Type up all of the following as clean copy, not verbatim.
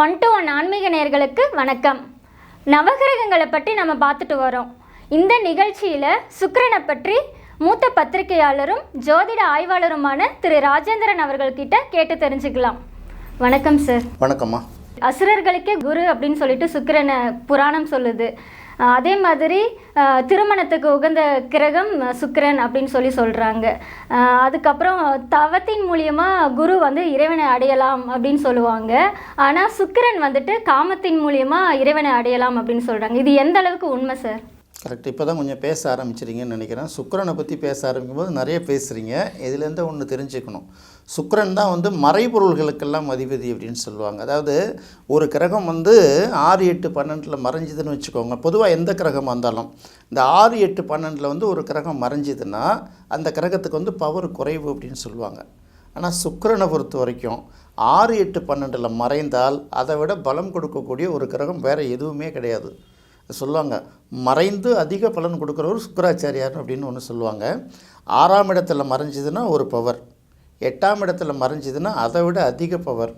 1 to 1 ஆன்மீக நேயர்களுக்கு வணக்கம். நவகிரகங்களை பற்றி நம்ம பார்த்துட்டு வரோம். இந்த நிகழ்ச்சியில் சுக்கிரனை பற்றி மூத்த பத்திரிகையாளரும் ஜோதிட ஆய்வாளருமான திரு ராஜேந்திரன் அவர்கள்கிட்ட கேட்டு தெரிஞ்சுக்கலாம். வணக்கம் சார். வணக்கம்மா. அசுரர்களுக்கே குரு அப்படின்னு சொல்லிட்டு சுக்கிரனை புராணம் சொல்லுது. அதே மாதிரி திருமணத்துக்கு உகந்த கிரகம் சுக்கிரன் அப்படின்னு சொல்கிறாங்க. அதுக்கப்புறம் தவத்தின் மூலியமாக குரு இறைவனை அடையலாம் அப்படின்னு சொல்லுவாங்க. ஆனால் சுக்கிரன் காமத்தின் மூலியமாக இறைவனை அடையலாம் அப்படின்னு சொல்கிறாங்க. இது எந்த அளவுக்கு உண்மை சார்? கரெக்ட். இப்போ தான் கொஞ்சம் பேச ஆரம்பிச்சிருங்கன்னு நினைக்கிறேன். சுக்கிரனை பற்றி பேச ஆரம்பிக்கும்போது நிறைய பேசுகிறீங்க. இதுலேருந்து ஒன்று தெரிஞ்சுக்கணும். சுக்கிரன் தான் மறைபொருள்களுக்கெல்லாம் அதிபதி அப்படின்னு சொல்லுவாங்க. அதாவது ஒரு கிரகம் 6, 8, 12 மறைஞ்சிதுன்னு வச்சுக்கோங்க. பொதுவாக எந்த கிரகமாக இருந்தாலும் இந்த 6, 8, 12 ஒரு கிரகம் மறைஞ்சிதுன்னா அந்த கிரகத்துக்கு பவர் குறைவு அப்படின்னு சொல்லுவாங்க. ஆனால் சுக்கிரனை பொறுத்த வரைக்கும் 6, 8, 12 மறைந்தால் அதை விட பலம் கொடுக்கக்கூடிய ஒரு கிரகம் வேறு எதுவுமே கிடையாது. சொல்லுவாங்க மறைந்து அதிக பலன் கொடுக்குறவர் சுக்கிராச்சாரியார் அப்படின்னு ஒன்று சொல்லுவாங்க. 6ஆம் இடத்துல மறைஞ்சிதுன்னா ஒரு பவர், 8ஆம் இடத்துல மறைஞ்சிதுன்னா அதை விட அதிக பவர்,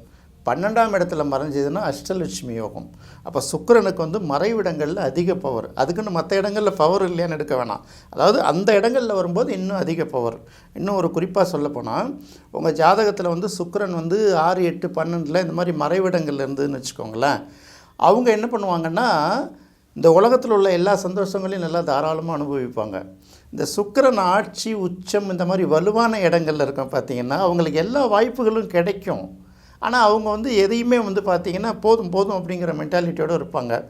12ஆம் இடத்துல மறைஞ்சிதுன்னா அஷ்டலட்சுமி யோகம். அப்போ சுக்கிரனுக்கு மறைவிடங்களில் அதிக பவர். அதுக்குன்னு மற்ற இடங்களில் பவர் இல்லையான்னு எடுக்க வேணாம். அதாவது அந்த இடங்களில் வரும்போது இன்னும் அதிக பவர். இன்னும் ஒரு குறிப்பாக சொல்லப்போனால் உங்கள் ஜாதகத்தில் சுக்கிரன் 6, 8, 12 இந்த மாதிரி மறைவிடங்கள் இருந்துன்னு வச்சுக்கோங்களேன். அவங்க என்ன பண்ணுவாங்கன்னா இந்த உலகத்தில் உள்ள எல்லா சந்தோஷங்களையும் நல்லா தாராளமாக அனுபவிப்பாங்க. இந்த சுக்கிரன் ஆட்சி உச்சம் இந்த மாதிரி வலுவான இடங்கள்ல இருக்கும் பார்த்திங்கன்னா அவங்களுக்கு எல்லா வாய்ப்புகளும் கிடைக்கும். ஆனால் அவங்க எதையுமே பார்த்திங்கன்னா போதும் போதும் அப்படிங்கிற மென்டாலிட்டியோடு இருப்பாங்க.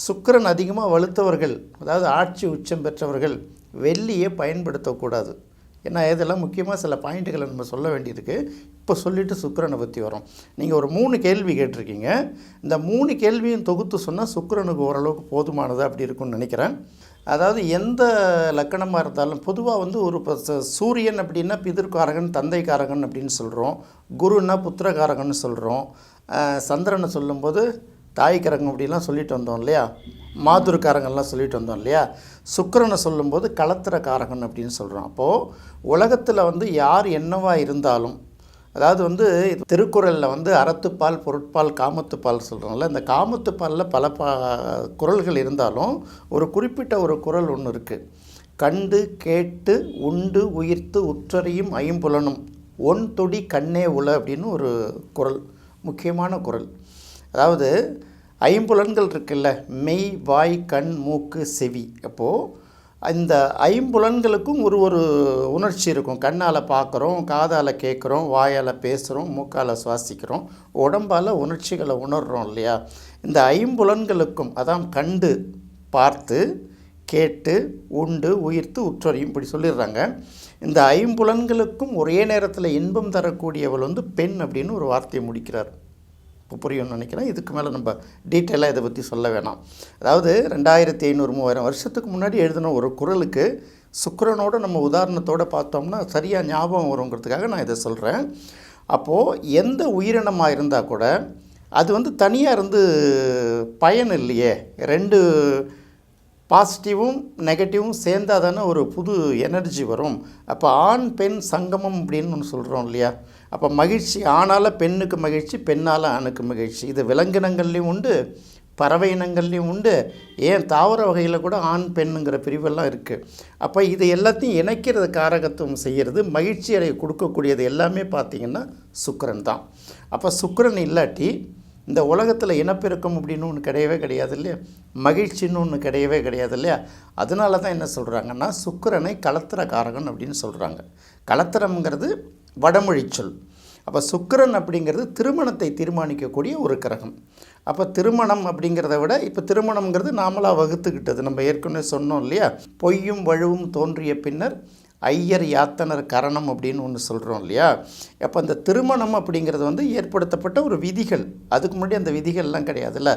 சுக்கிரன் அதிகமாக வலுத்தவர்கள், அதாவது ஆட்சி உச்சம் பெற்றவர்கள் வெள்ளியை பயன்படுத்தக்கூடாது. ஏன்னா இதெல்லாம் முக்கியமாக சில பாயிண்ட்டுகளை நம்ம சொல்ல வேண்டியிருக்கு. இப்போ சொல்லிவிட்டு சுக்கிரனை பற்றி வரோம். நீங்கள் ஒரு 3 கேள்வி கேட்டிருக்கீங்க. இந்த 3 கேள்வியும் தொகுத்து சொன்னால் சுக்கிரனுக்கு ஓரளவுக்கு போதுமானது அப்படி இருக்குன்னு நினைக்கிறேன். அதாவது எந்த லக்கணமாக இருந்தாலும் பொதுவாக ஒரு சூரியன் அப்படின்னா பிதிர்காரகன், தந்தைக்காரகன் அப்படின்னு சொல்கிறோம். குருன்னா புத்திரகாரகன்னு சொல்கிறோம். சந்திரனை சொல்லும்போது தாய்க்காரங்க அப்படிலாம் சொல்லிட்டு வந்தோம் இல்லையா, மாதுருக்காரங்கள்லாம் சொல்லிட்டு வந்தோம் இல்லையா. சுக்கிரனை சொல்லும்போது களத்திரக்காரகன் அப்படின்னு சொல்கிறோம். அப்போது உலகத்தில் யார் என்னவா இருந்தாலும், அதாவது திருக்குறளில் அறத்துப்பால், பொருட்பால், காமத்துப்பால் சொல்கிறோம்ல. இந்த காமத்துப்பாலில் பல குறள்கள் இருந்தாலும் ஒரு குறிப்பிட்ட ஒரு குறள் ஒன்று இருக்குது. கண்டு கேட்டு உண்டு உயிர்த்து உற்றறியும் ஐம்புலனும் ஒன் தொடி கண்ணே உல அப்படின்னு ஒரு குறள், முக்கியமான குறள். அதாவது ஐம்புலன்கள் இருக்குல்ல, மெய், வாய், கண், மூக்கு, செவி. அப்போது இந்த ஐம்புலன்களுக்கும் ஒரு உணர்ச்சி இருக்கும். கண்ணால் பார்க்குறோம், காதால் கேட்குறோம், வாயால் பேசுகிறோம், மூக்கால் சுவாசிக்கிறோம், உடம்பால் உணர்ச்சிகளை உணர்கிறோம் இல்லையா. இந்த ஐம்புலன்களுக்கும், அதான் கண்டு பார்த்து கேட்டு உண்டு உயிர்த்து உற்றறியும் இப்படி சொல்லிடுறாங்க. இந்த ஐம்புலன்களுக்கும் ஒரே நேரத்தில் இன்பம் தரக்கூடியவள் பெண் அப்படின்னு ஒரு வார்த்தையை முடிக்கிறார். இப்போ புரியும்னு நினைக்கிறேன். இதுக்கு மேலே நம்ம டீட்டெயிலாக இதை பற்றி சொல்ல வேணாம். அதாவது 2500-3000 வருஷத்துக்கு முன்னாடி எழுதின ஒரு குறளுக்கு சுக்கிரனோட நம்ம உதாரணத்தோடு பார்த்தோம்னா சரியாக ஞாபகம் வருங்கிறதுக்காக நான் இதை சொல்கிறேன். அப்போது எந்த உயிரினமாக இருந்தால் கூட அது தனியாக இருந்து பயன் இல்லையே. 2 பாசிட்டிவும் நெகட்டிவும் சேர்ந்தால் தானே ஒரு புது எனர்ஜி வரும். அப்போ ஆண் பெண் சங்கமம் அப்படின்னு ஒன்று சொல்கிறோம் இல்லையா. அப்போ மகிழ்ச்சி ஆணால் பெண்ணுக்கு மகிழ்ச்சி, பெண்ணால் ஆணுக்கு மகிழ்ச்சி. இது விலங்கினங்கள்லேயும் உண்டு, பறவை இனங்கள்லேயும் உண்டு, ஏன் தாவர வகையில் கூட ஆண் பெண்ணுங்கிற பிரிவெல்லாம் இருக்குது. அப்போ இது எல்லாத்தையும் இணைக்கிறது, காரகத்துவம் செய்கிறது, மகிழ்ச்சி அடைய கொடுக்கக்கூடியது எல்லாமே பார்த்திங்கன்னா சுக்கிரன் தான். அப்போ சுக்கிரன் இல்லாட்டி இந்த உலகத்தில் இனப்பெருக்கம் அப்படின்னு ஒன்று கிடையவே கிடையாது இல்லையா, மகிழ்ச்சின்னு ஒன்று கிடையவே கிடையாது இல்லையா. அதனால தான் என்ன சொல்கிறாங்கன்னா சுக்கிரனை களத்திரக்காரகன் அப்படின்னு சொல்கிறாங்க. களத்திரம்ங்கிறது வடமொழி சொல். அப்போ சுக்கிரன் அப்படிங்கிறது திருமணத்தை தீர்மானிக்கக்கூடிய ஒரு கிரகம். அப்போ திருமணம் அப்படிங்கிறத விட இப்போ திருமணம்ங்கிறது நாமளாக வகுத்துக்கிட்டது. நம்ம ஏற்கனவே சொன்னோம் இல்லையா, பொய்யும் வழுவும் தோன்றிய பின்னர் ஐயர் யாத்தனர் கரணம் அப்படின்னு ஒன்று சொல்கிறோம் இல்லையா. அப்போ அந்த திருமணம் அப்படிங்கிறது ஏற்படுத்தப்பட்ட ஒரு விதிகள். அதுக்கு முன்னாடி அந்த விதிகள்லாம் கிடையாதுல்ல.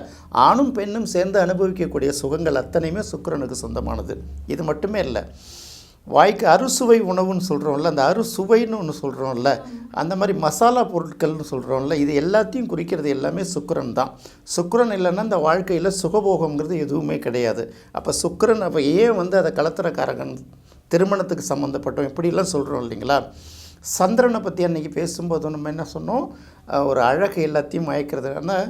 ஆணும் பெண்ணும் சேர்ந்து அனுபவிக்கக்கூடிய சுகங்கள் அத்தனையுமே சுக்கிரனுக்கு சொந்தமானது. இது மட்டுமே இல்லை, வாய்க்கு அறுசுவை உணவுன்னு சொல்கிறோம்ல, அந்த அறுசுவைன்னு ஒன்று சொல்கிறோம்ல, அந்த மாதிரி மசாலா பொருட்கள்னு சொல்கிறோம்ல, இது எல்லாத்தையும் குறிக்கிறது எல்லாமே சுக்கிரன் தான். சுக்கிரன் இல்லைன்னா இந்த வாழ்க்கையில் சுகபோகங்கிறது எதுவுமே கிடையாது. அப்போ சுக்கிரன் அப்போ ஏன் அதை களத்திரக்காரகன், திருமணத்துக்கு சம்மந்தப்பட்டோம் இப்படிலாம் சொல்கிறோம் இல்லைங்களா. சந்திரனை பற்றி அன்றைக்கி பேசும்போது நம்ம என்ன சொன்னோம், ஒரு அழகு எல்லாத்தையும் மயக்கிறது. ஆனால்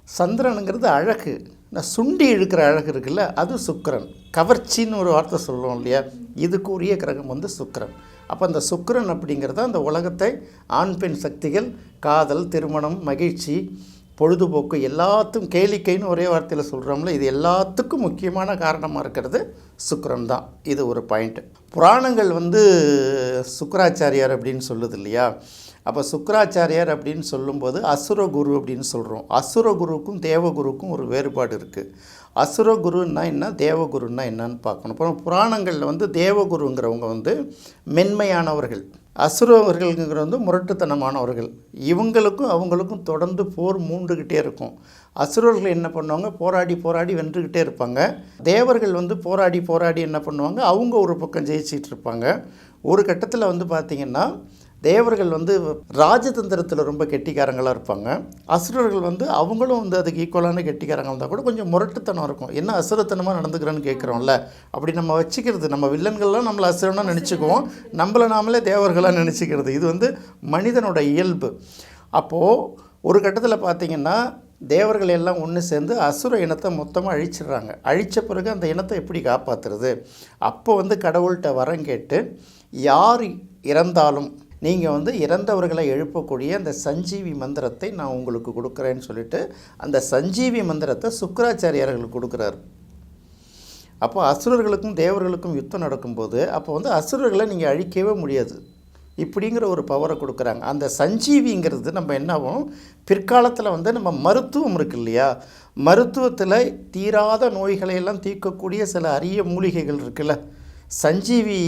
சந்திரனுங்கிறது அழகு, நான் சுண்டி இழுக்கிற அழகு இருக்குல்ல, அது சுக்கிரன். கவர்ச்சின்னு ஒரு வார்த்தை சொல்லுவோம் இல்லையா, இதுக்கு உரிய கிரகம் வந்து சுக்கிரன். அப்போ அந்த சுக்கிரன் அப்படிங்கிறத அந்த உலகத்தை ஆண் பெண் சக்திகள், காதல், திருமணம், மகிழ்ச்சி, பொழுதுபோக்கு எல்லாத்துக்கும் கேளிக்கைன்னு ஒரே வார்த்தையில் சொல்கிறோம்ல, இது எல்லாத்துக்கும் முக்கியமான காரணமாக இருக்கிறது சுக்கிரன் தான். இது ஒரு பாயிண்ட்டு. புராணங்கள் வந்து சுக்கிராச்சாரியார் அப்படின்னு சொல்லுது இல்லையா, அப்போ சுக்கிராச்சாரியார் அப்படின்னு சொல்லும்போது அசுரகுரு அப்படின்னு சொல்கிறோம். அசுரகுருவுக்கும் தேவகுருவுக்கும் ஒரு வேறுபாடு இருக்குது. அசுரகுருன்னா என்ன, தேவகுருன்னா என்னன்னு பார்க்கணும். அப்புறம் புராணங்களில் வந்து தேவகுருங்கிறவங்க வந்து மென்மையானவர்கள், அசுரவர்கள்ங்கிற வந்து முரட்டுத்தனமானவர்கள். இவங்களுக்கும் அவங்களுக்கும் தொடர்ந்து போர் மூண்டுக்கிட்டே இருக்கும். அசுரர்கள் என்ன பண்ணுவாங்க, போராடி போராடி வென்றுக்கிட்டே இருப்பாங்க. தேவர்கள் வந்து போராடி போராடி என்ன பண்ணுவாங்க, அவங்க ஒரு பக்கம் ஜெயிச்சிட்டு இருப்பாங்க. ஒரு கட்டத்தில் வந்து பார்த்திங்கன்னா தேவர்கள் வந்து ராஜதந்திரத்தில் ரொம்ப கெட்டிக்காரங்களாக இருப்பாங்க. அசுரர்கள் வந்து அவங்களும் வந்து அதுக்கு ஈக்குவலான கெட்டிக்காரங்க இருந்தால் கூட கொஞ்சம் முரட்டுத்தனம் இருக்கும். என்ன அசுரத்தனமாக நடந்துக்கிறேன்னு கேட்குறோம்ல, அப்படி நம்ம வச்சுக்கிறது. நம்ம வில்லன்கள்லாம் நம்மளை அசுரனாக நினச்சிக்குவோம், நம்மளை நாமளே தேவர்களாக நினச்சிக்கிறது. இது வந்து மனிதனோட இயல்பு. அப்போது ஒரு கட்டத்தில் பார்த்திங்கன்னா தேவர்கள் எல்லாம் ஒன்று சேர்ந்து அசுர இனத்தை மொத்தமாக அழிச்சிடுறாங்க. அழித்த பிறகு அந்த இனத்தை எப்படி காப்பாற்றுறது? அப்போ வந்து கடவுள்கிட்ட வரம் கேட்டு, யார் இறந்தாலும் நீங்கள் வந்து இறந்தவர்களை எழுப்பக்கூடிய அந்த சஞ்சீவி மந்திரத்தை நான் உங்களுக்கு கொடுக்குறேன்னு சொல்லிட்டு அந்த சஞ்சீவி மந்திரத்தை சுக்கிராச்சாரியார்களுக்கு கொடுக்குறாரு. அப்போ அசுரர்களுக்கும் தேவர்களுக்கும் யுத்தம் நடக்கும்போது அப்போ வந்து அசுரர்களை நீங்கள் அழிக்கவே முடியாது இப்படிங்கிற ஒரு பவரை கொடுக்குறாங்க. அந்த சஞ்சீவிங்கிறது நம்ம என்னாகும், பிற்காலத்தில் வந்து நம்ம மருத்துவம் இருக்கு இல்லையா, மருத்துவத்தில் தீராத நோய்களையெல்லாம் தீர்க்கக்கூடிய சில அரிய மூலிகைகள் இருக்குல்ல, சஞ்சீவி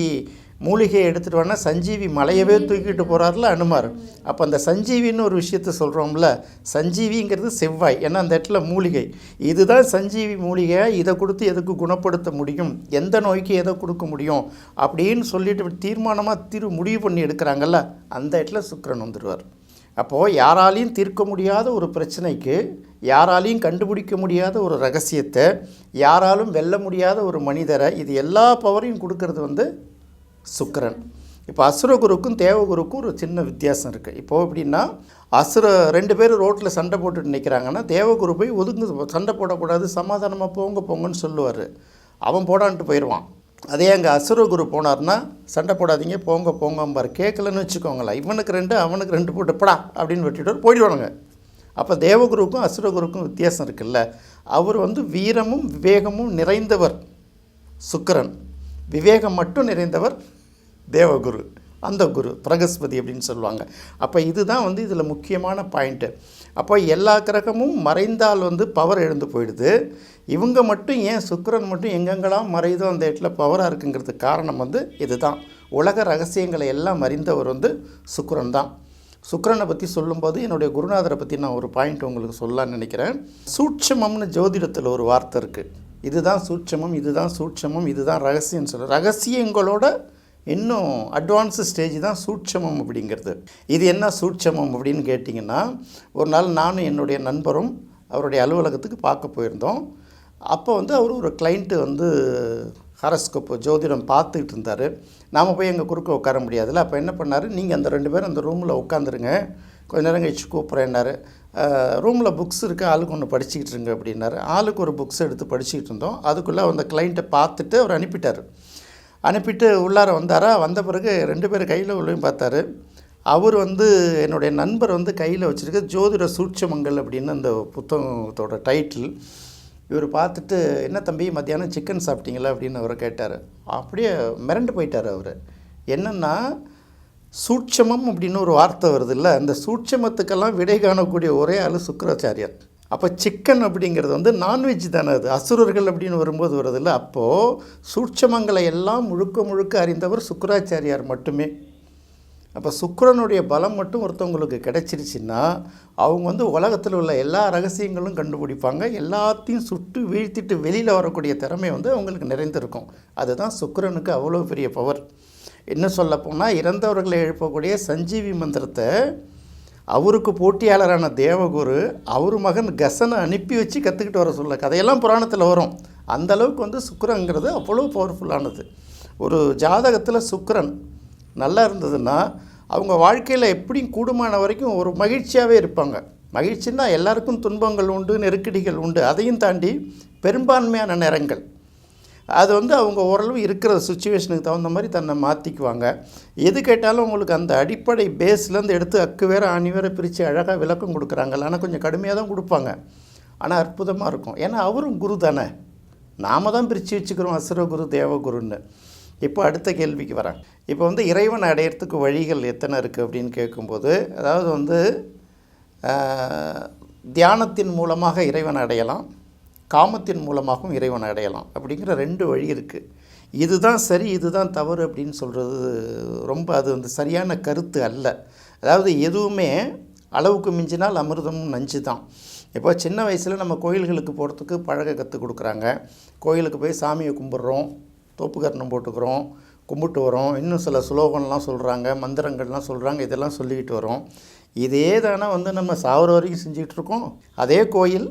மூலிகையை எடுத்துகிட்டு வேணா சஞ்சீவி மலையவே தூக்கிட்டு போகிறார்ல அனுமார். அப்போ அந்த சஞ்சீவின்னு ஒரு விஷயத்த சொல்கிறோம்ல, சஞ்சீவிங்கிறது செவ்வாய், ஏன்னா அந்த இடத்துல மூலிகை, இதுதான் சஞ்சீவி மூலிகை. இதை கொடுத்து எதுக்கு குணப்படுத்த முடியும், எந்த நோய்க்கு எதை கொடுக்க முடியும் அப்படின்னு சொல்லிட்டு தீர்மானமாக முடிவு பண்ணி எடுக்கிறாங்கல்ல, அந்த இடத்துல சுக்கிரன் வந்துடுவார். அப்போது யாராலையும் தீர்க்க முடியாத ஒரு பிரச்சனைக்கு, யாராலையும் கண்டுபிடிக்க முடியாத ஒரு ரகசியத்தை, யாராலும் வெல்ல முடியாத ஒரு மனிதரை, இது எல்லா பவரையும் கொடுக்கறது வந்து சுக்கிரன். இப்போ அசுரகுருக்கும் தேவகுருக்கும் ஒரு சின்ன வித்தியாசம் இருக்குது. இப்போது எப்படின்னா, ரெண்டு பேரும் ரோட்டில் சண்டை போட்டுட்டு நிற்கிறாங்கன்னா தேவகுரு போய் ஒதுங்கு, சண்டை போடக்கூடாது, சமாதானமாக போங்கன்னு சொல்லுவார். அவன் போடான்ட்டு போயிடுவான். அதே அங்கே அசுரகுரு போனார்னா சண்டை போடாதீங்க, போங்கம்பார். கேட்கலன்னு வச்சுக்கோங்களேன், இவனுக்கு 2 அவனுக்கு 2 போட்டு படா அப்படின்னு வெட்டிட்டு போயிடுவானுங்க. அப்போ தேவகுருக்கும் அசுரகுருக்கும் வித்தியாசம் இருக்குல்ல. அவர் வந்து வீரமும் விவேகமும் நிறைந்தவர் சுக்கிரன், விவேகம் மட்டும் நிறைந்தவர் தேவகுரு, அந்த குரு பிரகஸ்பதி அப்படின்னு சொல்லுவாங்க. அப்போ இதுதான் வந்து இதில் முக்கியமான பாயிண்ட்டு. அப்போ எல்லா கிரகமும் மறைந்தால் வந்து பவர் எழுந்து போயிடுது. இவங்க மட்டும் ஏன், சுக்கிரன் மட்டும் எங்கெங்கெல்லாம் மறைதோ அந்த இடத்துல பவராக இருக்குங்கிறதுக்கு காரணம் வந்து இதுதான். உலக ரகசியங்களை எல்லாம் அறிந்தவர் வந்து சுக்கிரன் தான். சுக்கிரனை பற்றி சொல்லும்போது என்னுடைய குருநாதரை பற்றி நான் ஒரு பாயிண்ட் உங்களுக்கு சொல்லலான்னு நினைக்கிறேன். சூட்சமம்னு ஜோதிடத்தில் ஒரு வார்த்தை இருக்குது. இதுதான் சூட்சமம், இதுதான் சூட்சமம், இதுதான் ரகசியம்னு சொல்ல, ரகசியங்களோட இன்னும் அட்வான்ஸு ஸ்டேஜ் தான் சூட்சமம் அப்படிங்கிறது. இது என்ன சூட்சமம் அப்படின்னு கேட்டிங்கன்னா, ஒரு நாள் நானும் என்னுடைய நண்பரும் அவருடைய அலுவலகத்துக்கு பார்க்க போயிருந்தோம். அப்போ வந்து அவர் ஒரு கிளைண்ட்டு வந்து ஹாரஸ்கோப் ஜோதிடம் பார்த்துக்கிட்டு இருந்தார். நாம் போய் எங்கள் குறுக்க உட்கார முடியாதுல்ல. அப்போ என்ன பண்ணார், நீங்கள் அந்த 2 பேரும் அந்த ரூமில் உட்காந்துருங்க, கொஞ்ச நேரம் கழிச்சு கூப்பிட்றேன்னாரு. ரூமில் புக்ஸ் இருக்குது, ஆளுக்கு ஒன்று படிச்சுக்கிட்டு இருங்க அப்படின்னாரு. ஆளுக்கு ஒரு புக்ஸ் எடுத்து படிச்சுக்கிட்டு இருந்தோம். அதுக்குள்ளே அந்த கிளைண்ட்டை பார்த்துட்டு அவர் அனுப்பிட்டு உள்ளார வந்தாரா. வந்த பிறகு 2 பேர் கையில் உள்ளேயும் பார்த்தாரு. அவர் வந்து என்னுடைய நண்பர் வந்து கையில் வச்சுருக்க ஜோதிட சூட்சமங்கள் அப்படின்னு அந்த புத்தகத்தோட டைட்டில். இவர் பார்த்துட்டு, என்ன தம்பி மத்தியானம் சிக்கன் சாப்பிட்டீங்களா அப்படின்னு அவரை கேட்டார். அப்படியே மிரண்டு போயிட்டார் அவர். என்னென்னா, சூட்சமம் அப்படின்னு ஒரு வார்த்தை வருது இல்லை, அந்த சூட்சமத்துக்கெல்லாம் விடை காணக்கூடிய ஒரே ஆள் சுக்கிராச்சாரியார். அப்போ சிக்கன் அப்படிங்கிறது வந்து நான்வெஜ் தானே, அது அசுரர்கள் அப்படின்னு வரும்போது வருதில்ல. அப்போது சூட்சமங்களை எல்லாம் முழுக்க அறிந்தவர் சுக்கிராச்சாரியார் மட்டுமே. அப்போ சுக்கிரனுடைய பலம் மட்டும் ஒருத்தவங்களுக்கு கிடைச்சிருச்சுன்னா அவங்க வந்து உலகத்தில் உள்ள எல்லா ரகசியங்களும் கண்டுபிடிப்பாங்க, எல்லாத்தையும் சுட்டு வீழ்த்திட்டு வெளியில் வரக்கூடிய திறமை வந்து அவங்களுக்கு நிறைந்திருக்கும். அதுதான் சுக்கிரனுக்கு அவ்வளோ பெரிய பவர். இன்னும் சொல்லப்போனால் இறந்தவர்களை எழுப்பக்கூடிய சஞ்சீவி மந்திரத்தை அவருக்கு போட்டியாளரான தேவகுரு அவர் மகன் கசனை அனுப்பி வச்சு கற்றுக்கிட்டு வர சொல்ல கதையெல்லாம் புராணத்தில் வரும். அந்தளவுக்கு வந்து சுக்கிரங்கிறது அவ்வளோ பவர்ஃபுல்லானது. ஒரு ஜாதகத்தில் சுக்கிரன் நல்லா இருந்ததுன்னா அவங்க வாழ்க்கையில் எப்படியும் கூடுமான வரைக்கும் ஒரு மகிழ்ச்சியாகவே இருப்பாங்க. மகிழ்ச்சின்னா எல்லாருக்கும் துன்பங்கள் உண்டு, நெருக்கடிகள் உண்டு. அதையும் தாண்டி பெரும்பான்மையான நேரங்கள் அது வந்து அவங்க ஓரளவு இருக்கிற சுச்சுவேஷனுக்கு தகுந்த மாதிரி தன்னை மாற்றிக்குவாங்க. எது கேட்டாலும் உங்களுக்கு அந்த அடிப்படை பேஸ்லேருந்து எடுத்து அக்கு வேறு ஆணி வேறு பிரித்து அழகாக விளக்கம் கொடுக்குறாங்கல்ல. ஆனால் கொஞ்சம் கடுமையாக தான் கொடுப்பாங்க, ஆனால் அற்புதமாக இருக்கும். ஏன்னா அவரும் குரு தானே, நாம் தான் பிரித்து வச்சுக்கிறோம் அசுரகுரு தேவகுருன்னு. இப்போ அடுத்த கேள்விக்கு வரேன். இப்போ வந்து இறைவன் அடையிறதுக்கு வழிகள் எத்தனை இருக்குது அப்படின்னு கேட்கும்போது, அதாவது வந்து தியானத்தின் மூலமாக இறைவன் அடையலாம், காமத்தின் மூலமாகவும் இறைவன் அடையலாம் அப்படிங்கிற 2 வழி இருக்குது. இதுதான் சரி இதுதான் தவறு அப்படின்னு சொல்கிறது ரொம்ப அது வந்து சரியான கருத்து அல்ல. அதாவது எதுவுமே அளவுக்கு மிஞ்சினால் அமிர்தமும் நஞ்சு தான். இப்போ சின்ன வயசில் நம்ம கோயில்களுக்கு போகிறதுக்கு பழக கற்றுக் கொடுக்குறாங்க. கோயிலுக்கு போய் சாமியை கும்பிட்றோம், தோப்புக்கரணம் போட்டுக்கிறோம், கும்பிட்டு வரோம், இன்னும் சில சுலோகம்லாம் சொல்கிறாங்க, மந்திரங்கள்லாம் சொல்கிறாங்க, இதெல்லாம் சொல்லிக்கிட்டு வரோம். இதே தானே வந்து நம்ம சாவர வரைக்கும் செஞ்சிகிட்ருக்கோம். அதே கோயில்,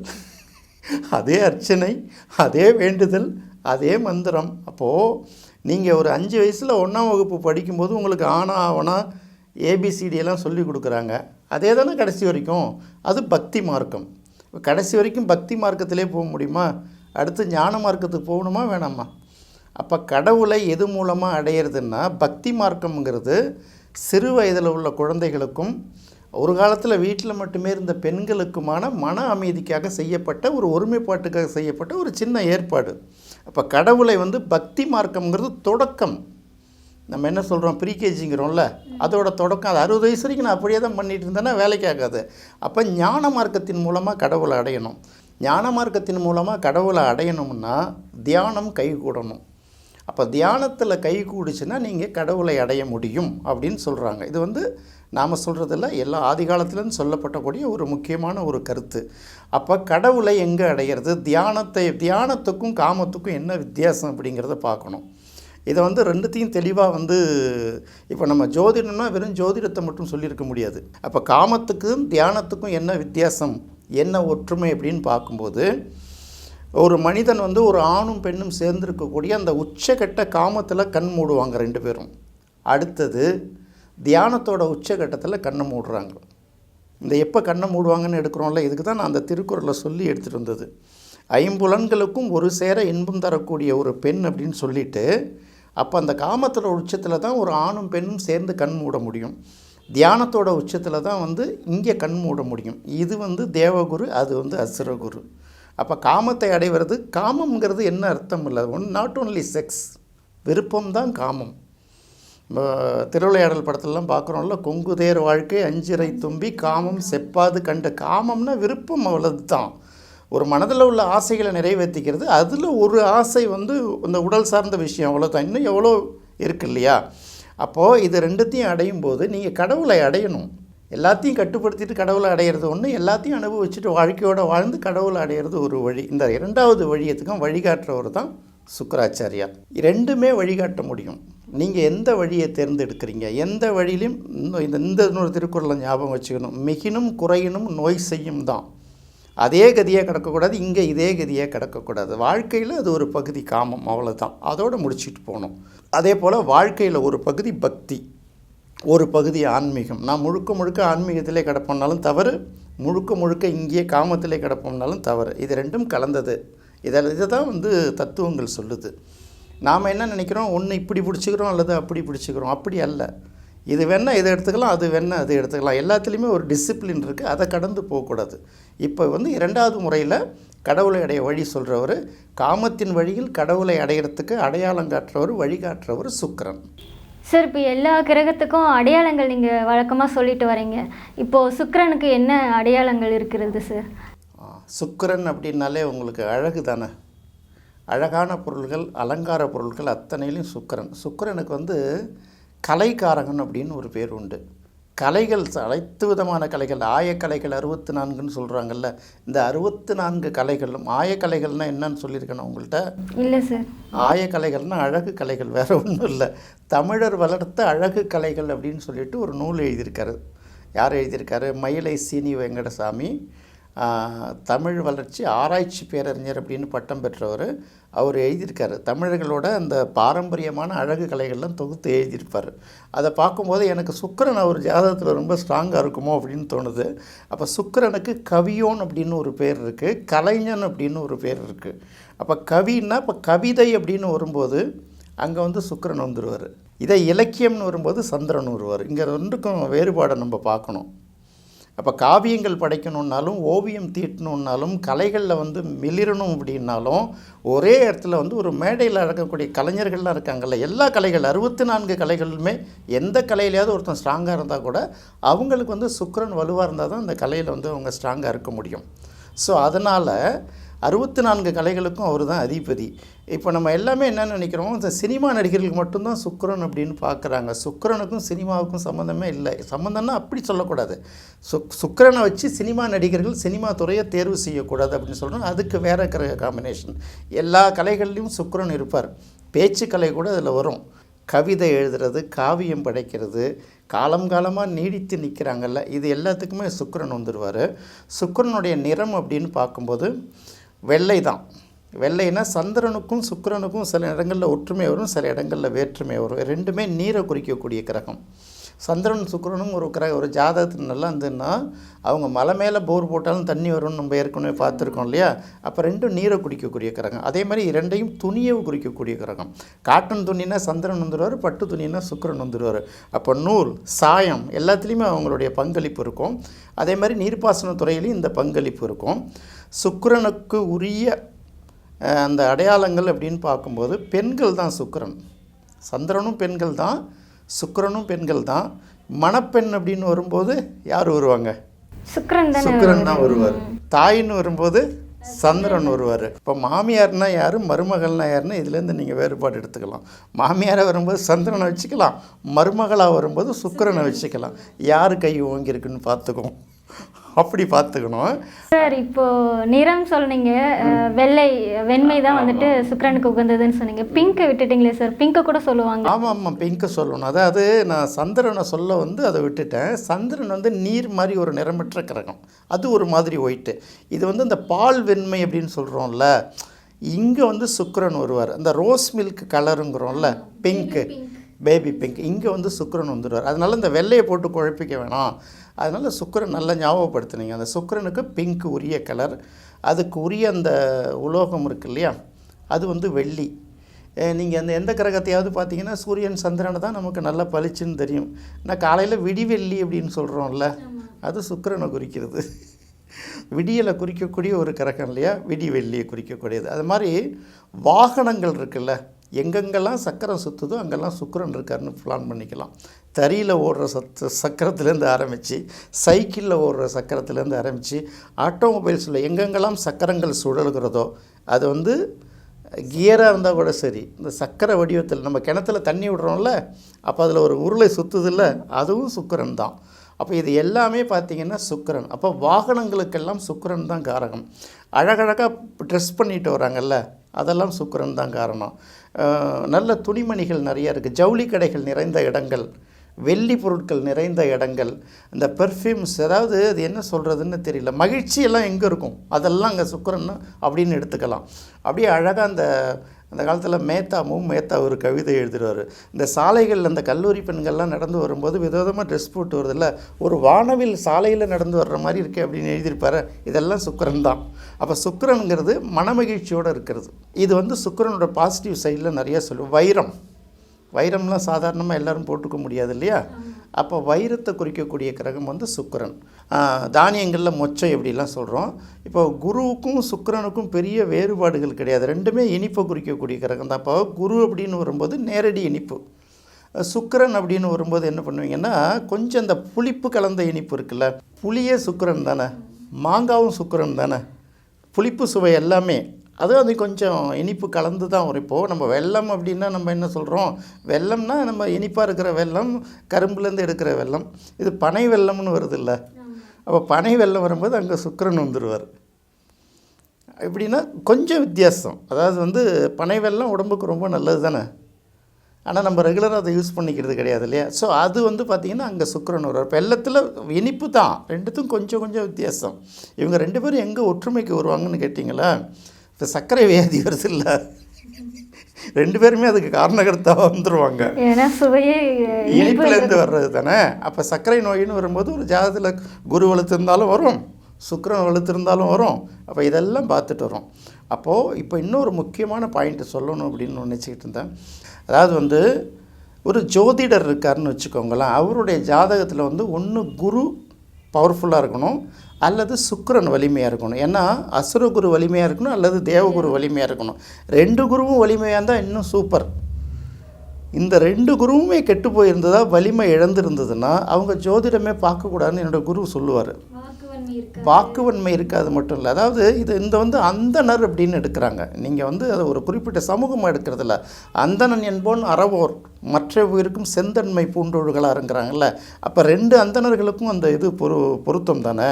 அதே அர்ச்சனை, அதே வேண்டுதல், அதே மந்திரம். அப்போது நீங்கள் ஒரு 5 வயசில் 1ஆம் வகுப்பு படிக்கும்போது உங்களுக்கு ஆனா ஆவனா ஏபிசிடியெல்லாம் சொல்லி கொடுக்குறாங்க. அதே தானே கடைசி வரைக்கும். அது பக்தி மார்க்கம். கடைசி வரைக்கும் பக்தி மார்க்கத்திலே போக முடியுமா? அடுத்து ஞான மார்க்கத்துக்கு போகணுமா வேணாமா? அப்போ கடவுளை எது மூலமாக அடையிறதுன்னா, பக்தி மார்க்கம்ங்கிறது சிறு வயதில் உள்ள குழந்தைகளுக்கும் ஒரு காலத்தில் வீட்டில் மட்டுமே இருந்த பெண்களுக்குமான மன அமைதிக்காக செய்யப்பட்ட ஒரு ஒருமைப்பாட்டுக்காக செய்யப்பட்ட ஒரு சின்ன ஏற்பாடு. அப்போ கடவுளை வந்து பக்தி மார்க்கம்ங்கிறது தொடக்கம். நம்ம என்ன சொல்கிறோம், ப்ரீகேஜிங்கிறோம்ல, அதோட தொடக்கம். அது 60 வயசு வரைக்கும் நான் அப்படியே தான் பண்ணிகிட்டு இருந்தேன்னா வேலைக்கு ஆகாது. அப்போ ஞான மார்க்கத்தின் மூலமாக கடவுளை அடையணும். ஞான மார்க்கத்தின் மூலமாக கடவுளை அடையணும்னா தியானம் கைகூடணும். அப்போ தியானத்தில் கை கூடிச்சுன்னா நீங்கள் கடவுளை அடைய முடியும் அப்படின்னு சொல்கிறாங்க. இது வந்து நாம் சொல்கிறதில்ல, எல்லா ஆதி காலத்துலேருந்து சொல்லப்பட்டக்கூடிய ஒரு முக்கியமான ஒரு கருத்து. அப்போ கடவுளை எங்கே அடையிறது, தியானத்துக்கும் காமத்துக்கும் என்ன வித்தியாசம் அப்படிங்கிறத பார்க்கணும். இதை வந்து 2த்தையும் தெளிவாக வந்து இப்போ நம்ம ஜோதிடம்னா வெறும் ஜோதிடத்தை மட்டும் சொல்லியிருக்க முடியாது. அப்போ காமத்துக்கும் தியானத்துக்கும் என்ன வித்தியாசம், என்ன ஒற்றுமை அப்படின்னு பார்க்கும்போது, ஒரு மனிதன் வந்து ஒரு ஆணும் பெண்ணும் சேர்ந்துருக்கக்கூடிய அந்த உச்சக்கட்ட காமத்தில் கண் மூடுவாங்க 2 பேரும். அடுத்தது தியானத்தோட உச்சக்கட்டத்தில் கண்ணை மூடுறாங்க. இந்த எப்போ கண்ணை மூடுவாங்கன்னு எடுக்கிறோம்ல, இதுக்கு தான் நான் அந்த திருக்குறளை சொல்லி எடுத்துகிட்டு வந்தது. 5 ஒரு சேர இன்பம் தரக்கூடிய ஒரு பெண் அப்படின்னு சொல்லிட்டு, அப்போ அந்த காமத்தோட உச்சத்தில் தான் ஒரு ஆணும் பெண்ணும் சேர்ந்து கண் மூட முடியும். தியானத்தோட உச்சத்தில் தான் வந்து இங்கே கண் மூட முடியும். இது வந்து தேவகுரு, அது வந்து அசுரகுரு. அப்போ காமத்தை அடைவது, காமம்ங்கிறது என்ன அர்த்தம் இல்லை, நாட் ஓன்லி செக்ஸ், விருப்பம்தான் காமம். திருவிளையாடல் படத்துலலாம் பார்க்குறோம்ல, கொங்குதேர் வாழ்க்கை அஞ்சிறை தும்பி காமம் செப்பாது கண்ட. காமம்னா விருப்பம், அவ்வளவு தான். ஒரு மனதில் உள்ள ஆசைகளை நிறைவேற்றிக்கிறது. அதில் ஒரு ஆசை வந்து இந்த உடல் சார்ந்த விஷயம், அவ்வளோதான். இன்னும் எவ்வளோ இருக்கு இல்லையா? அப்போது இது 2த்தையும் அடையும் போது நீங்கள் கடவுளை அடையணும். எல்லாத்தையும் கட்டுப்படுத்திட்டு கடவுளை அடையிறது ஒன்று, எல்லாத்தையும் அனுபவிச்சுட்டு வாழ்க்கையோடு வாழ்ந்து கடவுளை அடையிறது ஒரு வழி. இந்த 2வது வழியத்துக்கும் வழிகாட்டுறவர் தான் சுக்கராச்சாரியார். 2மே வழிகாட்ட முடியும். நீங்கள் எந்த வழியை தேர்ந்தெடுக்கிறீங்க, எந்த வழியிலையும் இந்த இன்னொரு திருக்குறளை ஞாபகம் வச்சுக்கணும், மிகினும் குறையினும் நோய் செய்யும் தான். அதே கதியாக கிடக்கக்கூடாது, இங்கே இதே கதியாக கிடக்கக்கூடாது. வாழ்க்கையில் அது ஒரு பகுதி காமம், அவ்வளோதான். அதோடு முடிச்சுட்டு போகணும். அதே போல் வாழ்க்கையில் ஒரு பகுதி பக்தி, ஒரு பகுதி ஆன்மீகம். நான் முழுக்க ஆன்மீகத்திலே கிடப்போம்னாலும் தவறு, முழுக்க இங்கேயே காமத்திலே கிடப்போம்னாலும் தவறு. இது 2ம் கலந்தது. இதை தான் வந்து தத்துவங்கள் சொல்லுது. நாம் என்ன நினைக்கிறோம், ஒன்று இப்படி பிடிச்சிக்கிறோம் அல்லது அப்படி பிடிச்சிக்கிறோம். அப்படி அல்ல. இது வேணால் இதை எடுத்துக்கலாம், அது வேணால் அது எடுத்துக்கலாம். எல்லாத்துலேயுமே ஒரு டிசிப்ளின் இருக்குது, அதை கடந்து போகக்கூடாது. இப்போ வந்து 2வது முறையில் கடவுளை அடைய வழி சொல்கிறவர், காமத்தின் வழியில் கடவுளை அடையிறதுக்கு அடையாளம் காட்டுறவர், வழிகாட்டுறவர் சுக்கிரன். சார், இப்போ எல்லா கிரகத்துக்கும் அடையாளங்கள் நீங்கள் வழக்கமாக சொல்லிட்டு வரீங்க. இப்போது சுக்கிரனுக்கு என்ன அடையாளங்கள் இருக்கிறது சார்? சுக்கிரன் அப்படின்னாலே உங்களுக்கு அழகு தானே. அழகான பொருள்கள், அலங்கார பொருட்கள் அத்தனையிலும் சுக்கிரனுக்கு வந்து கலைக்காரகன் அப்படின்னு ஒரு பேர் உண்டு. கலைகள் அனைத்து விதமான கலைகள், ஆயக்கலைகள் 64ன்னு சொல்கிறாங்கல்ல, இந்த 64 கலைகளும், ஆயக்கலைகள்னால் என்னன்னு சொல்லியிருக்கேன் உங்கள்கிட்ட? இல்லை சார். ஆயக்கலைகள்னால் அழகு கலைகள், வேறு ஒன்றும் இல்லை. தமிழர் வளர்த்த அழகு கலைகள் அப்படின்னு சொல்லிட்டு ஒரு நூல் எழுதியிருக்காரு. யார் எழுதியிருக்காரு? மயிலை சீனி வெங்கடசாமி. தமிழ் வளர்ச்சி ஆராய்ச்சி பேரறிஞர் அப்படின்னு பட்டம் பெற்றவர். அவர் எழுதியிருக்காரு. தமிழர்களோட அந்த பாரம்பரியமான அழகு கலைகள்லாம் தொகுத்து எழுதியிருப்பார். அதை பார்க்கும்போது எனக்கு சுக்கிரன் அவர் ஜாதகத்தில் ரொம்ப ஸ்ட்ராங்காக இருக்குமோ அப்படின்னு தோணுது. அப்போ சுக்கிரனுக்கு கவியோன் அப்படின்னு ஒரு பேர் இருக்குது, கலைஞன் அப்படின்னு ஒரு பேர் இருக்குது. அப்போ கவின்னா இப்போ கவிதை அப்படின்னு வரும்போது அங்கே வந்து சுக்கிரன் வந்துடுவார். இதை இலக்கியம்னு வரும்போது சந்திரன் வருவார். இங்கே ரெண்டுக்கும் வேறுபாடை நம்ம பார்க்கணும். அப்போ காவியங்கள் படைக்கணுன்னாலும் ஓவியம் தீட்டணுன்னாலும் கலைகளில் வந்து மிளிரணும் அப்படின்னாலும் ஒரே இடத்துல வந்து ஒரு மேடையில் இருக்கக்கூடிய கலைஞர்கள்லாம் இருக்காங்கல்ல, எல்லா கலைகள் 64 கலைகளுமே எந்த கலையிலையாவது ஒருத்தன் ஸ்ட்ராங்காக இருந்தால் கூட அவங்களுக்கு வந்து சுக்கிரன் வலுவாக இருந்தால் தான் அந்த கலையில் வந்து அவங்க ஸ்ட்ராங்காக இருக்க முடியும். ஸோ அதனால் 64 கலைகளுக்கும் அவர் தான் அதிபதி. இப்போ நம்ம எல்லாமே என்ன நினைக்கிறோம், இந்த சினிமா நடிகர்களுக்கு மட்டும்தான் சுக்கிரன் அப்படின்னு பார்க்குறாங்க. சுக்கிரனுக்கும் சினிமாவுக்கும் சம்மந்தமே இல்லை. சம்மந்தம்னா அப்படி சொல்லக்கூடாது. சுக்கிரனை வச்சு சினிமா நடிகர்கள் சினிமா துறையை தேர்வு செய்யக்கூடாது அப்படின்னு சொல்கிறோம். அதுக்கு வேறு காம்பினேஷன். எல்லா கலைகள்லையும் சுக்கிரன் இருப்பார். பேச்சுக்கலை கூட அதில் வரும். கவிதை எழுதுறது, காவியம் படைக்கிறது, காலமாக நீடித்து நிற்கிறாங்கல்ல, இது எல்லாத்துக்குமே சுக்கிரன் வந்துடுவார். சுக்கிரனுடைய நிறம் அப்படின்னு பார்க்கும்போது வெள்ளை தான். வெள்ளைனா சந்திரனுக்கும் சுக்கிரனுக்கும் சில இடங்களில் ஒற்றுமை வரும், சில இடங்களில் வேற்றுமை வரும். ரெண்டுமே நீரை குறிக்கக்கூடிய கிரகம். சந்திரன் சுக்கிரனும் ஒரு ஜாதகத்தில் நல்லா இருந்ததுன்னா அவங்க மலை மேலே போர் போட்டாலும் தண்ணி வரும்னு நம்ம ஏற்கனவே பார்த்துருக்கோம் இல்லையா. அப்போ ரெண்டும் நீரை குறிக்கக்கூடிய கிரகம். அதே மாதிரி இரண்டையும் துணியை குறிக்கக்கூடிய கிரகம். காட்டன் துணினா சந்திரன் வந்துடுவார், பட்டு துணினா சுக்கிரன் வந்துடுவார். அப்போ நூல், சாயம் எல்லாத்துலேயுமே அவங்களுடைய பங்களிப்பு இருக்கும். அதே மாதிரி நீர்ப்பாசன துறையிலையும் இந்த பங்களிப்பு இருக்கும். சுக்கிரனுக்கு உரிய அந்த அடையாளங்கள் அப்படின்னு பார்க்கும்போது பெண்கள் தான் சுக்கிரன். சந்திரனும் பெண்கள் தான், சுக்கிரனும் பெண்கள் தான். மணப்பெண் அப்படின்னு வரும்போது யார் வருவாங்க? சுக்கிரன் தான் வருவார். தாயின்னு வரும்போது சந்திரன் வருவார். இப்போ மாமியார்னா யார், மருமகள்னா யாருன்னு இதுலேருந்து நீங்கள் வேறுபாடு எடுத்துக்கலாம். மாமியாரை வரும்போது சந்திரனை வச்சுக்கலாம், மருமகளாக வரும்போது சுக்கிரனை வச்சுக்கலாம். யார் கை ஓங்கியிருக்குன்னு பார்த்துக்குவோம், அப்படி பார்த்துக்கணும் சார். இப்போது நிறம் சொன்னீங்க, வெண்மை தான் வந்துட்டு சுக்கிரனுக்கு உகந்ததுன்னு சொன்னீங்க. பிங்கை விட்டுட்டிங்களே சார், பிங்கை கூட சொல்லுவாங்க. ஆமாம், பிங்கை சொல்லணும். அதாவது நான் சந்திரனை சொல்ல வந்து அதை விட்டுட்டேன். சந்திரன் வந்து நீர் மாதிரி ஒரு நிறமற்ற கிரகம், அது ஒரு மாதிரி ஒயிட்டு. இது வந்து இந்த பால் வெண்மை அப்படின்னு சொல்கிறோம்ல, இங்கே வந்து சுக்கிரன் வருவார். அந்த ரோஸ் மில்க் கலருங்கிறோம்ல, பிங்க்கு, பேபி பிங்க், இங்கே வந்து சுக்கிரன் வந்துடுவார். அதனால் இந்த வெள்ளையை போட்டு குழப்பிக்க வேணாம். அதனால் சுக்கிரன் நல்லா ஞாபகப்படுத்துனீங்க. அந்த சுக்கிரனுக்கு பிங்க் உரிய கலர், அதுக்கு உரிய அந்த உலோகம் இருக்குது இல்லையா, அது வந்து வெள்ளி. நீங்கள் அந்த எந்த கிரகத்தையாவது பார்த்தீங்கன்னா சூரியன் சந்திரனை தான் நமக்கு நல்லா பளிச்சுன்னு தெரியும். நான் காலையில் விடிவெள்ளி அப்படின்னு சொல்கிறோம்ல, அது சுக்கிரனை குறிக்கிறது. விடியலை குறிக்கக்கூடிய ஒரு கிரகம் இல்லையா, விடிவெள்ளியை குறிக்கக்கூடியது. அது மாதிரி வாகனங்கள் இருக்குல்ல, எங்கெங்கெல்லாம் சக்கரம் சுற்றுதோ அங்கெல்லாம் சுக்கிரன் இருக்காருன்னு பிளான் பண்ணிக்கலாம். தறியில் ஓடுற சக்கரத்துலேருந்து ஆரம்பித்து, சைக்கிளில் ஓடுற சக்கரத்துலேருந்து ஆரம்பித்து, ஆட்டோமொபைல்ஸில் எங்கெங்கெல்லாம் சக்கரங்கள் சுழல்கிறதோ அது வந்து கியராக இருந்தால் கூட சரி, இந்த சக்கர வடிவத்தில் நம்ம கிணத்துல தண்ணி விடுறோம்ல, அப்போ அதில் ஒரு உருளை சுற்றுதில்ல, அதுவும் சுக்கிரன் தான். அப்போ இது எல்லாமே பார்த்திங்கன்னா சுக்கிரன். அப்போ வாகனங்களுக்கெல்லாம் சுக்கிரன் தான் காரகம். அழகழகாக ட்ரெஸ் பண்ணிட்டு வராங்கல்ல, அதெல்லாம் சுக்கிரன் தான் காரணம். நல்ல துணிமணிகள் நிறையா இருக்குது, ஜவுளி கடைகள் நிறைந்த இடங்கள், வெள்ளி பொருட்கள் நிறைந்த இடங்கள், இந்த பெர்ஃப்யூம்ஸ், அதாவது அது என்ன சொல்கிறதுன்னு தெரியல, மகிழ்ச்சியெல்லாம் எங்கே இருக்கும், அதெல்லாம் அங்கே சுக்கிரன் அப்படின்னு எடுத்துக்கலாம். அப்படியே அழகாக அந்த காலத்தில் மேத்தா ஒரு கவிதை எழுதுகிறார். இந்த சாலைகளில் அந்த கல்லூரி பெண்கள்லாம் நடந்து வரும்போது விதவிதமாக ட்ரெஸ் போட்டு வருதில்ல, ஒரு வானவில் சாலையில் நடந்து வர்ற மாதிரி இருக்குது அப்படின்னு எழுதியிருப்பார். இதெல்லாம் சுக்கிரன் தான். அப்போ சுக்கிரனுங்கிறது மனமகிழ்ச்சியோடு இருக்கிறது. இது வந்து சுக்கிரனோட பாசிட்டிவ் சைடில் நிறையா சொல்லுவோம். வைரம்லாம் சாதாரணமாக எல்லோரும் போட்டுக்க முடியாது இல்லையா. அப்போ வைரத்தை குறிக்கக்கூடிய கிரகம் வந்து சுக்கிரன். தானியங்களில் மொச்சை எப்படிலாம் சொல்கிறோம். இப்போ குருவுக்கும் சுக்கிரனுக்கும் பெரிய வேறுபாடுகள் கிடையாது, ரெண்டுமே இனிப்பை குறிக்கக்கூடிய கிரகம் தான். இப்போ குரு அப்படின்னு வரும்போது நேரடி இனிப்பு, சுக்கிரன் அப்படின்னு வரும்போது என்ன பண்ணுவீங்கன்னா கொஞ்சம் இந்த புளிப்பு கலந்த இனிப்பு இருக்குல்ல, புளியே சுக்கிரன் தானே, மாங்காவும் சுக்கிரன் தானே, புளிப்பு சுவை எல்லாமே அது கொஞ்சம் இனிப்பு கலந்து தான் வரும். இப்போது நம்ம வெல்லம் அப்படின்னா நம்ம என்ன சொல்கிறோம், வெல்லம்னா நம்ம இனிப்பாக இருக்கிற வெல்லம், கரும்புலேருந்து எடுக்கிற வெல்லம். இது பனை வெல்லம்னு வருது இல்லை. அப்போ பனை வெல்லம் வரும்போது அங்கே சுக்கிரன் வந்துடுவார். எப்படின்னா கொஞ்சம் வித்தியாசம். அதாவது வந்து பனை வெல்லம் உடம்புக்கு ரொம்ப நல்லது தானே, ஆனால் நம்ம ரெகுலராக அதை யூஸ் பண்ணிக்கிறது கிடையாது இல்லையா. ஸோ அது வந்து பார்த்திங்கன்னா அங்கே சுக்கிரன் வருவார். இப்போ வெல்லத்தில் இனிப்பு தான், ரெண்டுத்துக்கும் கொஞ்சம் கொஞ்சம் வித்தியாசம். இவங்க 2 பேரும் எங்கே ஒற்றுமைக்கு வருவாங்கன்னு கேட்டிங்களா, இப்போ சர்க்கரை வியாதி வருது இல்லை, 2 பேருமே அதுக்கு காரணகர்த்தாக வந்துடுவாங்க. ஏன்னா சுவையே இனிப்புலேருந்து வர்றது தானே. அப்போ சர்க்கரை நோயின்னு வரும்போது ஒரு ஜாதகத்தில் குரு வலுத்திருந்தாலும் வரும், சுக்கிரன் வலுத்திருந்தாலும் வரும். அப்போ இதெல்லாம் பார்த்துட்டு வரோம். அப்போது இப்போ இன்னொரு முக்கியமான பாயிண்ட்டு சொல்லணும் அப்படின்னு நினச்சிக்கிட்டு இருந்தேன். அதாவது வந்து ஒரு ஜோதிடர் இருக்காருன்னு வச்சுக்கோங்களேன், அவருடைய ஜாதகத்தில் வந்து ஒன்று குரு பவர்ஃபுல்லாக இருக்கணும் அல்லது சுக்கிரன் வலிமையாக இருக்கணும். ஏன்னா அசுரகுரு வலிமையாக இருக்கணும் அல்லது தேவகுரு வலிமையாக இருக்கணும். 2 குருவும் வலிமையாக இருந்தால் இன்னும் சூப்பர். இந்த 2 குருவுமே கெட்டு போயிருந்ததா, வலிமை இழந்திருந்ததுன்னா அவங்க ஜோதிடமே பார்க்கக்கூடாதுன்னு என்னோடய குரு சொல்லுவார். வாக்குவன்மை இருக்காது மட்டும் இல்லை, அதாவது இந்த வந்து அந்தணர் அப்படின்னு எடுக்கிறாங்க. நீங்கள் வந்து அதை ஒரு குறிப்பிட்ட சமூகமாக எடுக்கிறதில்ல. அந்தணன் என்போன் அறவோர் மற்ற உயிருக்கும் செந்தன்மை பூண்டொழுகளாக இருக்கிறாங்கல்ல. அப்போ 2 அந்தணர்களுக்கும் அந்த இது பொருத்தம் தானே.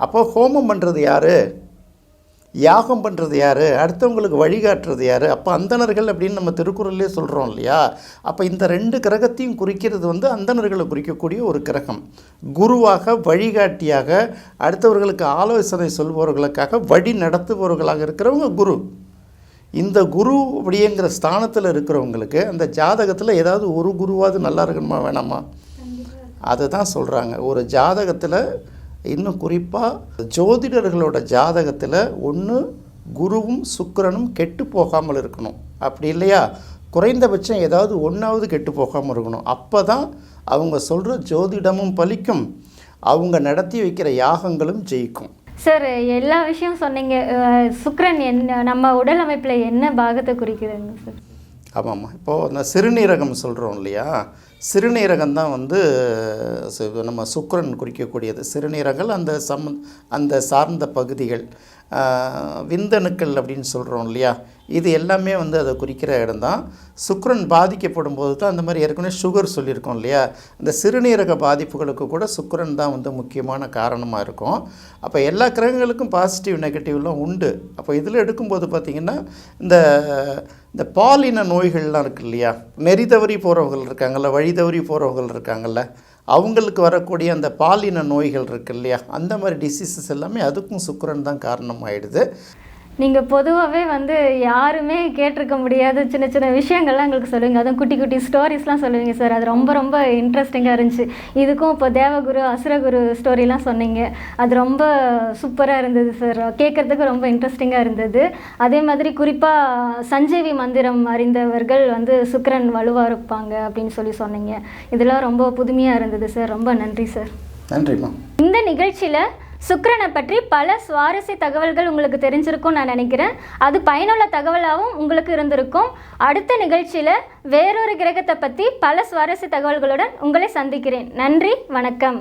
அப்போ ஹோமம் பண்ணுறது யார், யாகம் பண்ணுறது யார், அடுத்தவங்களுக்கு வழிகாட்டுறது யார். அப்போ அந்தணர்கள் அப்படின்னு நம்ம திருக்குறள்லே சொல்கிறோம் இல்லையா. அப்போ இந்த 2 கிரகத்தையும் குறிக்கிறது வந்து அந்தணர்களை குறிக்கக்கூடிய ஒரு கிரகம். குருவாக வழிகாட்டியாக அடுத்தவர்களுக்கு ஆலோசனை சொல்பவர்களுக்காக வழி நடத்துபவர்களாக இருக்கிறவங்க குரு. இந்த குரு அப்படிங்கிற ஸ்தானத்தில் இருக்கிறவங்களுக்கு அந்த ஜாதகத்தில் ஏதாவது ஒரு குருவாவது நல்லா இருக்கணுமா வேணாமா, அதை தான் சொல்கிறாங்க. ஒரு ஜாதகத்தில் இன்னும் குறிப்பாக ஜோதிடர்களோட ஜாதகத்தில் ஒன்று குருவும் சுக்கிரனும் கெட்டு போகாமல் இருக்கணும். அப்படி இல்லையா குறைந்தபட்சம் ஏதாவது ஒன்றாவது கெட்டு போகாமல் இருக்கணும். அப்போ தான் அவங்க சொல்கிற ஜோதிடமும் பலிக்கும், அவங்க நடத்தி வைக்கிற யாகங்களும் ஜெயிக்கும். சார் எல்லா விஷயம் சொன்னீங்க. சுக்கிரன் என்ன நம்ம உடல் அமைப்பில் என்ன பாகத்தை குறிக்கிறதுங்க சார்? ஆமாம்மா, இப்போது அந்த சிறுநீரகம் சொல்கிறோம் இல்லையா, சிறுநீரகம் தான் வந்து நம்ம சுக்கிரன் குறிக்கக்கூடியது. சிறுநீரகங்கள் அந்த சார்ந்த பகுதிகள், விந்தணுக்கள் அப்படின்னு சொல்கிறோம் இல்லையா, இது எல்லாமே வந்து அதை குறிக்கிற இடம்தான். சுக்கிரன் பாதிக்கப்படும் போது தான் அந்த மாதிரி ஏற்கனவே சுகர் சொல்லியிருக்கோம் இல்லையா, இந்த சிறுநீரக பாதிப்புகளுக்கு கூட சுக்கிரன் தான் வந்து முக்கியமான காரணமாக இருக்கும். அப்போ எல்லா கிரகங்களுக்கும் பாசிட்டிவ் நெகட்டிவ்லாம் உண்டு. அப்போ இதில் எடுக்கும்போது பார்த்திங்கன்னா இந்த பாலின நோய்கள்லாம் இருக்குது இல்லையா, நெறி தவறி போகிறவர்கள் இருக்காங்கள்ல, வழி தவறி போகிறவர்கள் இருக்காங்கள்ல, அவங்களுக்கு வரக்கூடிய அந்த பாலின நோய்கள் இருக்குது இல்லையா, அந்த மாதிரி டிசீசஸ் எல்லாமே அதுக்கும் சுக்கிரன் தான் காரணமாகிடுது. நீங்கள் பொதுவாகவே வந்து யாருமே கேட்டிருக்க முடியாத சின்ன சின்ன விஷயங்கள்லாம் எங்களுக்கு சொல்லுங்கள். அதுவும் குட்டி குட்டி ஸ்டோரிஸ்லாம் சொல்லுவீங்க சார். அது ரொம்ப ரொம்ப இன்ட்ரெஸ்டிங்காக இருந்துச்சு. இதுக்கும் இப்போ தேவகுரு அசுரகுரு ஸ்டோரிலாம் சொன்னீங்க. அது ரொம்ப சூப்பராக இருந்தது சார். கேட்குறதுக்கு ரொம்ப இன்ட்ரெஸ்டிங்காக இருந்தது. அதே மாதிரி குறிப்பாக சஞ்சீவி மந்திரம் அறிந்தவர்கள் வந்து சுக்கிரன் வலுவாக இருப்பாங்க அப்படின்னு சொன்னீங்க. இதெல்லாம் ரொம்ப புதுமையாக இருந்தது சார். ரொம்ப நன்றி சார். நன்றிம்மா. இந்த நிகழ்ச்சியில் சுக்கிரனை பற்றி பல சுவாரஸ்ய தகவல்கள் உங்களுக்கு தெரிஞ்சிருக்கும் நான் நினைக்கிறேன். அது பயனுள்ள தகவலாகவும் உங்களுக்கு இருந்திருக்கும். அடுத்த நிகழ்ச்சியில் வேறொரு கிரகத்தை பற்றி பல சுவாரஸ்ய தகவல்களுடன் உங்களை சந்திக்கிறேன். நன்றி, வணக்கம்.